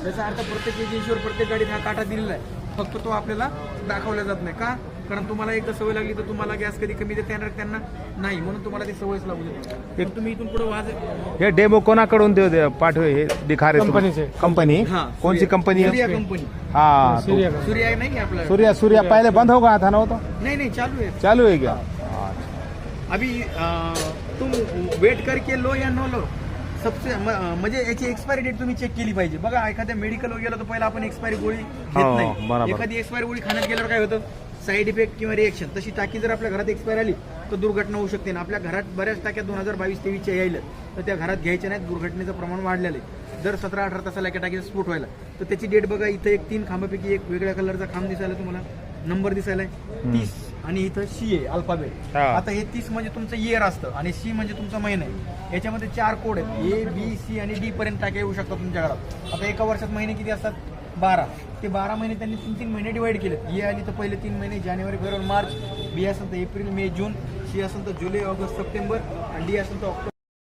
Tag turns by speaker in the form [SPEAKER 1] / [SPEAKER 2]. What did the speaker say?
[SPEAKER 1] त्याचा अर्थ प्रत्येक एजन्सीवर प्रत्येक गाडीत हा काटा दिलेला आहे, फक्त तो आपल्याला दाखवला जात नाही का, कारण तुम्हाला एकदा सवय लागली तर तुम्हाला गॅस कधी कमी देता येणार त्यांना नाही, म्हणून तुम्हाला ती सवयच लागू देते. तुम्ही इथून पुढे वाज
[SPEAKER 2] हे डेमो कोणाकडून पाठवे हे दिखा रहे कंपनी कौन सी कंपनी है?
[SPEAKER 1] सूर्या कंपनी.
[SPEAKER 2] हाँ
[SPEAKER 1] सूर्या नहीं है आपला.
[SPEAKER 2] सूर्या पहले बंद हो गया था ना वो तो?
[SPEAKER 1] नहीं चालू है.
[SPEAKER 2] चालू है क्या?
[SPEAKER 1] अभी तुम वेट करके लो या नो लो, सबसे म्हणजे याची एक्सपायरी डेट तुम्ही चेक केली पाहिजे. बघा एखाद्या मेडिकल गेलो तर पहिला आपण एक्सपायरी गोळी घेत नाही. एखादी एक्सपायरी गोळी खाण्यात गेल्यावर काय होतं, साईड इफेक्ट किंवा रिएक्शन. तशी टाकी जर आपल्या घरात एक्सपायर आली तर दुर्घटना होऊ शकते ना. आपल्या घरात बऱ्याच टाक्या 2022-23च्या यायला तर त्या घरात घ्यायच्या नाहीत, दुर्घटनेचं प्रमाण वाढलेलं आहे. दर 17-18 तासाला एका टाकीचा स्फोट व्हायला. तर त्याची डेट बघा, इथं एक 3 खांबापैकी एक वेगळ्या कलरचा खांब दिसायला, तुम्हाला नंबर दिसायलाय 30 आणि इथं सी आहे अल्फाबेट. आता हे 30 म्हणजे तुमचं इयर असतं आणि सी म्हणजे तुमचा महिना आहे. याच्यामध्ये 4 कोड आहेत, ए बी सी आणि डी पर्यंत टाक्या येऊ शकतात तुमच्या घरात. आता एका वर्षात महिने किती असतात? 12. ते 12 महिने त्यांनी 3-3 महिने डिवाइड केलेत. ए आली तर पहिले 3 महिने जानेवारी, फेब्रुवारी, मार्च. बी असेल तर एप्रिल, मे, जून. सी असेल तर जुलै, ऑगस्ट, सप्टेंबर आणि डी असेल तर ऑक्टोबर.